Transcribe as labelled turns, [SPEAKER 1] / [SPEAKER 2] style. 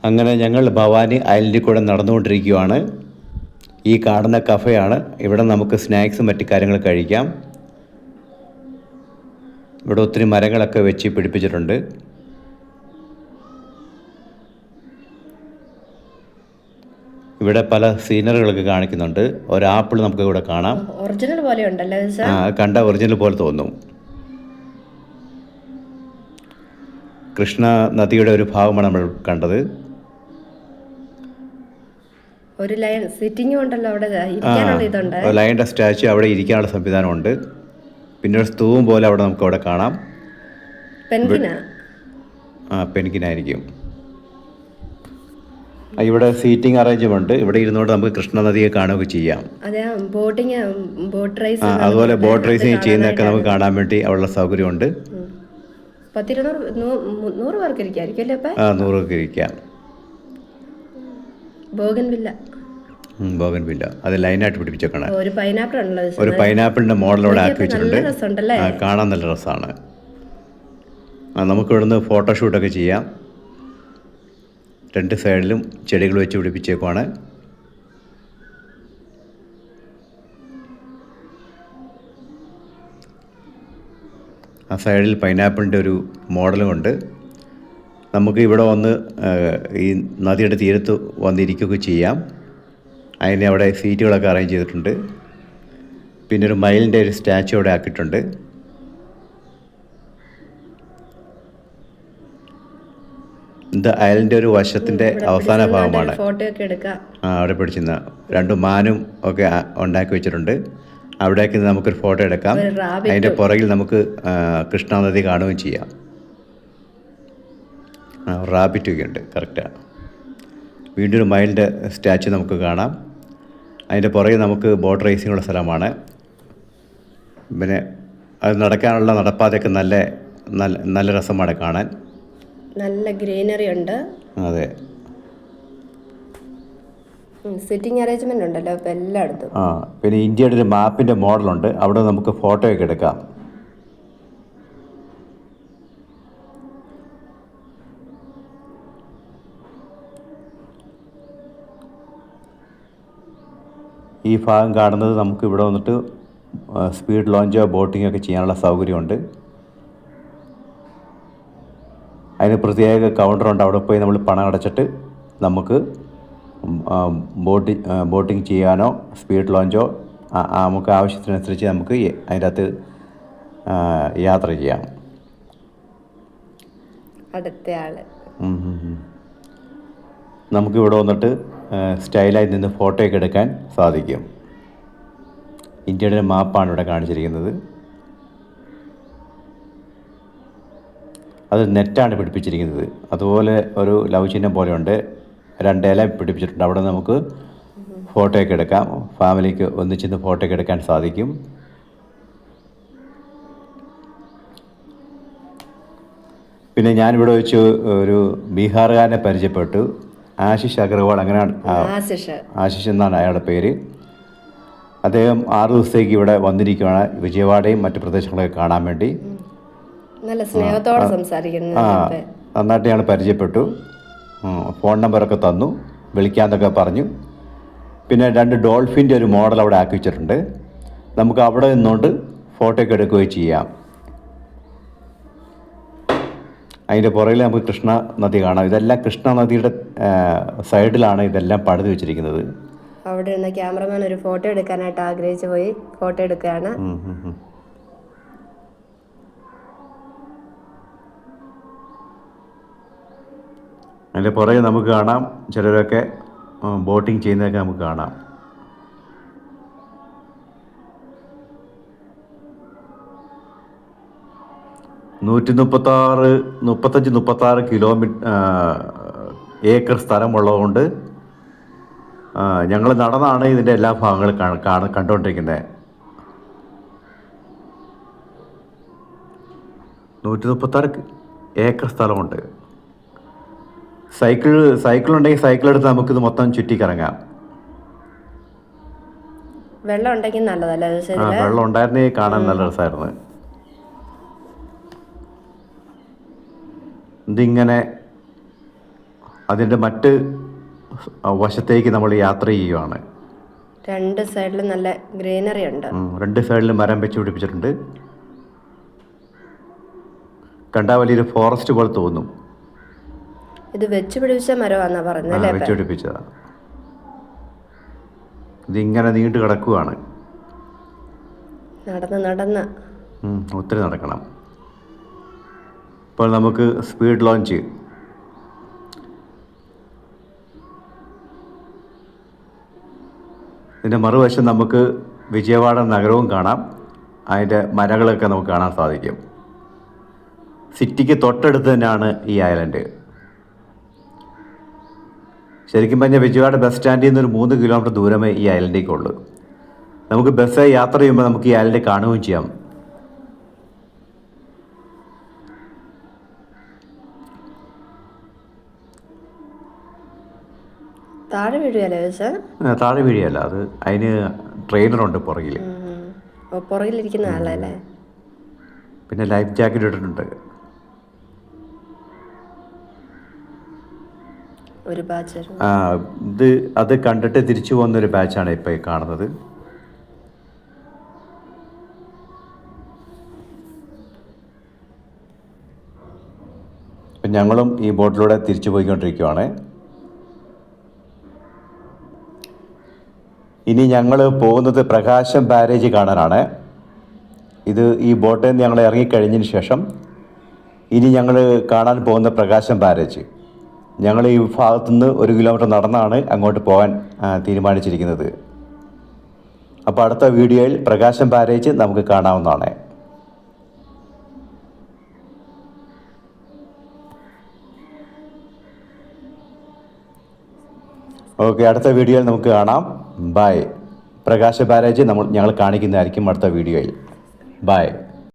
[SPEAKER 1] അങ്ങനെ ഞങ്ങൾ ഭവാനി ഐലൻഡിൽ കൂടെ നടന്നുകൊണ്ടിരിക്കുകയാണ്. ഈ കാണുന്ന കഫയാണ്. ഇവിടെ നമുക്ക് സ്നാക്സും മറ്റു കാര്യങ്ങൾ കഴിക്കാം. ഇവിടെ ഒത്തിരി മരങ്ങളൊക്കെ വെച്ച് പിടിപ്പിച്ചിട്ടുണ്ട്. ഇവിടെ പല സീനറികളൊക്കെ കാണിക്കുന്നുണ്ട്. ഒരു ആപ്പിൾ നമുക്ക് ഇവിടെ കാണാം.
[SPEAKER 2] ഒറിജിനൽ പോലെ ഉണ്ടല്ലേ?
[SPEAKER 1] കണ്ട ഒറിജിനൽ പോലെ തോന്നും. കൃഷ്ണ നദിയുടെ ഒരു ഭാഗമാണ് നമ്മൾ കണ്ടത്.
[SPEAKER 2] ഒരു ലയൺ സിറ്റിംഗ് ഉണ്ടല്ലോ അവിടെ, ഇരിക്കാനുള്ള ഇതുണ്ട്.
[SPEAKER 1] ലയണിൻ്റെ സ്റ്റാച്ചു അവിടെ ഇരിക്കാനുള്ള സംവിധാനമുണ്ട്. പിന്നെ ഒരു സ്തൂപം പോലെ അവിടെ നമുക്ക് അവിടെ കാണാം. പെൻഗിനായിരിക്കും. ഇവിടെ സീറ്റിംഗ് അറേഞ്ച്മെന്റ്. ഇവിടെ ഇരുന്നുകൊണ്ട് നമുക്ക് കൃഷ്ണ നദിയെ കാണുകയൊക്കെ ചെയ്യാം. അതുപോലെ ബോട്ട് റേസിംഗ് ചെയ്യുന്നതൊക്കെ നമുക്ക് കാണാൻ വേണ്ടി അവിടെയുള്ള സൗകര്യമുണ്ട്.
[SPEAKER 2] 100 പേർക്ക് ഇരിക്കാം.
[SPEAKER 1] 100 പേർക്ക് ഇരിക്കാം. ബോഗൻവില്ല അത് ലൈനായിട്ട് പിടിപ്പിച്ചേക്കാണ്. ഒരു പൈനാപ്പിളിന്റെ മോഡൽ അവിടെ ആക്കി വെച്ചിട്ടുണ്ട്. കാണാൻ നല്ല രസമാണ്. നമുക്ക് ഇവിടുന്ന് ഫോട്ടോഷൂട്ടൊക്കെ ചെയ്യാം. 2 സൈഡിലും ചെടികൾ വെച്ച് പിടിപ്പിച്ചേക്കുവാണ്. ആ സൈഡിൽ പൈനാപ്പിളിൻ്റെ ഒരു മോഡലുമുണ്ട്. നമുക്ക് ഇവിടെ വന്ന് ഈ നദിയുടെ തീരത്ത് വന്നിരിക്കുകയൊക്കെ ചെയ്യാം. അതിന് അവിടെ സീറ്റുകളൊക്കെ അറേഞ്ച് ചെയ്തിട്ടുണ്ട്. പിന്നെ ഒരു മയിലിൻ്റെ ഒരു സ്റ്റാച്ചു അവിടെ ആക്കിയിട്ടുണ്ട്. ഇത് അയലിൻ്റെ ഒരു വശത്തിൻ്റെ അവസാന ഭാഗമാണ്. അവിടെ പിടിച്ചിരുന്ന 2 മാനും ഒക്കെ ഉണ്ടാക്കി വെച്ചിട്ടുണ്ട്. അവിടേക്ക് നമുക്കൊരു ഫോട്ടോ എടുക്കാം. അതിൻ്റെ പുറകിൽ നമുക്ക് കൃഷ്ണാനദി കാണുകയും ചെയ്യാം. റാബിറ്റൊക്കെ ഉണ്ട്. കറക്റ്റാണ്. വീണ്ടും ഒരു മയിലിൻ്റെ സ്റ്റാച്ചു നമുക്ക് കാണാം. അതിൻ്റെ പുറകിൽ നമുക്ക് ബോട്ട് റേസിങ്ങുള്ള സ്ഥലമാണ്. പിന്നെ അത് നടക്കാനുള്ള നടപ്പാതയൊക്കെ നല്ല നല്ല നല്ല രസമാണ് കാണാൻ.
[SPEAKER 2] നല്ല ഗ്രീനറി ഉണ്ട്.
[SPEAKER 1] അതെ,
[SPEAKER 2] സിറ്റിംഗ് അറേഞ്ച്മെന്റ് ഉണ്ടല്ലോ എല്ലായിടത്തും.
[SPEAKER 1] പിന്നെ ഇന്ത്യയുടെ ഒരു മാപ്പിൻ്റെ മോഡലുണ്ട്. അവിടെ നമുക്ക് ഫോട്ടോയൊക്കെ എടുക്കാം. ഈ ഭാഗം കാണുന്നത് നമുക്ക് ഇവിടെ വന്നിട്ട് സ്പീഡ് ലോഞ്ചോ ബോട്ടിങ്ങൊക്കെ ചെയ്യാനുള്ള സൗകര്യമുണ്ട്. അതിന് പ്രത്യേക കൗണ്ടറുണ്ട്. അവിടെ പോയി നമ്മൾ പണം അടച്ചിട്ട് നമുക്ക് ബോട്ടിങ് ചെയ്യാനോ സ്പീഡ് ലോഞ്ചോ നമുക്ക് ആവശ്യത്തിനനുസരിച്ച് നമുക്ക് അതിൻ്റെ അകത്ത് യാത്ര ചെയ്യാം. നമുക്കിവിടെ വന്നിട്ട് സ്റ്റൈലായി നിന്ന് ഫോട്ടോയൊക്കെ എടുക്കാൻ സാധിക്കും. ഇന്ത്യയുടെ മാപ്പാണ് ഇവിടെ കാണിച്ചിരിക്കുന്നത്. അത് നെറ്റാണ് പിടിപ്പിച്ചിരിക്കുന്നത്. അതുപോലെ ഒരു ലവ് ചിഹ്നം പോലെയുണ്ട്. 2 ഇല പിടിപ്പിച്ചിട്ടുണ്ട്. അവിടെ നമുക്ക് ഫോട്ടോയൊക്കെ എടുക്കാം. ഫാമിലിക്ക് ഒന്നിച്ചിന്ന് ഫോട്ടോയൊക്കെ എടുക്കാൻ സാധിക്കും. പിന്നെ ഞാനിവിടെ വെച്ച് ഒരു ബീഹാറുകാരനെ പരിചയപ്പെട്ടു. ആശിഷ് അഗർവാൾ, അങ്ങനെയാണ്. ആശിഷ് എന്നാണ് അയാളുടെ പേര്. അദ്ദേഹം 6 ദിവസത്തേക്ക് ഇവിടെ വന്നിരിക്കുകയാണ്. വിജയവാഡയും മറ്റു പ്രദേശങ്ങളൊക്കെ കാണാൻ വേണ്ടി.
[SPEAKER 2] നല്ല സ്നേഹത്തോടെ സംസാരിക്കുന്നു.
[SPEAKER 1] നന്നായിട്ട് ഞങ്ങൾ പരിചയപ്പെട്ടു. ഫോൺ നമ്പറൊക്കെ തന്നു, വിളിക്കാമെന്നൊക്കെ പറഞ്ഞു. പിന്നെ 2 ഡോൾഫിൻ്റെ ഒരു മോഡൽ അവിടെ ആക്കി വെച്ചിട്ടുണ്ട്. നമുക്ക് അവിടെ നിന്നുകൊണ്ട് ഫോട്ടോയൊക്കെ എടുക്കുകയും ചെയ്യാം. അതിൻ്റെ പുറകിൽ നമുക്ക് കൃഷ്ണ നദി കാണാം. ഇതെല്ലാം കൃഷ്ണ നദിയുടെ സൈഡിലാണ് ഇതെല്ലാം പണിത് വെച്ചിരിക്കുന്നത്.
[SPEAKER 2] അവിടെ നിന്ന് ക്യാമറമാൻ ഒരു ഫോട്ടോ എടുക്കാനായിട്ട് ആഗ്രഹിച്ചു പോയി ഫോട്ടോ എടുക്കുകയാണ്.
[SPEAKER 1] അതിൻ്റെ പുറകെ നമുക്ക് കാണാം ചിലരൊക്കെ ബോട്ടിങ് ചെയ്യുന്നതൊക്കെ നമുക്ക് കാണാം. ഏക്കർ സ്ഥലമുള്ളതുകൊണ്ട് ഞങ്ങൾ നടന്നാണ് ഇതിൻ്റെ എല്ലാ ഭാഗങ്ങളും കണ്ടുകൊണ്ടിരിക്കുന്നത്. 136 ഏക്കർ സ്ഥലമുണ്ട്. സൈക്കിളുണ്ടെങ്കിൽ സൈക്കിളെടുത്ത് നമുക്കിത് മൊത്തം ചുറ്റിക്കറങ്ങാം.
[SPEAKER 2] വെള്ളം ഉണ്ടെങ്കിൽ നല്ലതല്ലേ?
[SPEAKER 1] വെള്ളം ഉണ്ടായിരുന്നെങ്കിൽ കാണാൻ നല്ല രസമായിരുന്നു. ഇതിങ്ങനെ അതിൻ്റെ മറ്റ് വശത്തേക്ക് നമ്മൾ യാത്ര ചെയ്യുകയാണ്.
[SPEAKER 2] രണ്ട് സൈഡിലും നല്ല ഗ്രീനറി ഉണ്ട്.
[SPEAKER 1] രണ്ട് സൈഡിലും മരം വെച്ച് പിടിപ്പിച്ചിട്ടുണ്ട്. കണ്ടാൽ വലിയൊരു ഫോറസ്റ്റ് പോലെ തോന്നും.
[SPEAKER 2] ഇത് വെച്ച് പിടിപ്പിച്ച മരമാണെന്നാ പറഞ്ഞല്ലേ?
[SPEAKER 1] വെച്ച് പിടിപ്പിച്ചതാ. ഇതിങ്ങനെ നീണ്ടു കിടക്കുകയാണ്.
[SPEAKER 2] നടന്ന്
[SPEAKER 1] ഒത്തിരി നടക്കണം. ഇപ്പോൾ നമുക്ക് സ്പീഡ് ലോഞ്ച്. ഇതിൻ്റെ മറുവശം നമുക്ക് വിജയവാഡ നഗരവും കാണാം. അതിൻ്റെ മരങ്ങളൊക്കെ നമുക്ക് കാണാൻ സാധിക്കും. സിറ്റിക്ക് തൊട്ടടുത്ത് തന്നെയാണ് ഈ ഐലൻഡ്. ശരിക്കും പറഞ്ഞാൽ വിജയവാഡ ബസ് സ്റ്റാൻഡിൽ നിന്ന് ഒരു 3 കിലോമീറ്റർ ദൂരമേ ഈ ഐലൻഡിലേക്കുള്ളൂ. നമുക്ക് ബസ്സായി യാത്ര ചെയ്യുമ്പോൾ നമുക്ക് ഈ ഐലൻഡ് കാണുകയും ചെയ്യാം.
[SPEAKER 2] താഴെ വീഴുകയല്ലേ?
[SPEAKER 1] താഴെ വീഴുകയല്ല, അത് അതിന് ട്രെയിനറുണ്ട് പുറകിൽ.
[SPEAKER 2] പുറകിലിരിക്കുന്ന ആളല്ലേ?
[SPEAKER 1] പിന്നെ ലൈഫ് ജാക്കറ്റ് ഇട്ടിട്ടുണ്ട്.
[SPEAKER 2] ഒരു ബാച്ച്.
[SPEAKER 1] അത് കണ്ടിട്ട് തിരിച്ചു പോകുന്നൊരു ബാച്ചാണ് ഇപ്പോൾ ഈ കാണുന്നത്. അപ്പം ഞങ്ങളും ഈ ബോട്ടിലൂടെ തിരിച്ചു പോയിക്കൊണ്ടിരിക്കുകയാണ്. ഇനി ഞങ്ങൾ പോകുന്നത് പ്രകാശം ബാരേജ് കാണാനാണ്. ഇത് ഈ ബോട്ടിൽ നിന്ന് ഞങ്ങൾ ഇറങ്ങിക്കഴിഞ്ഞതിന് ശേഷം ഇനി ഞങ്ങൾ കാണാൻ പോകുന്ന പ്രകാശം ബാരേജ്. ഞങ്ങൾ ഈ ഭാഗത്തുനിന്ന് 1 കിലോമീറ്റർ നടന്നാണ് അങ്ങോട്ട് പോകാൻ തീരുമാനിച്ചിരിക്കുന്നത്. അപ്പോൾ അടുത്ത വീഡിയോയിൽ പ്രകാശം ബാരേജ് നമുക്ക് കാണാവുന്നതാണ്. ഓക്കെ, അടുത്ത വീഡിയോയിൽ നമുക്ക് കാണാം. ബൈ. പ്രകാശ ബാരേജ് ഞങ്ങൾ കാണിക്കുന്നതായിരിക്കും അടുത്ത വീഡിയോയിൽ. ബൈ.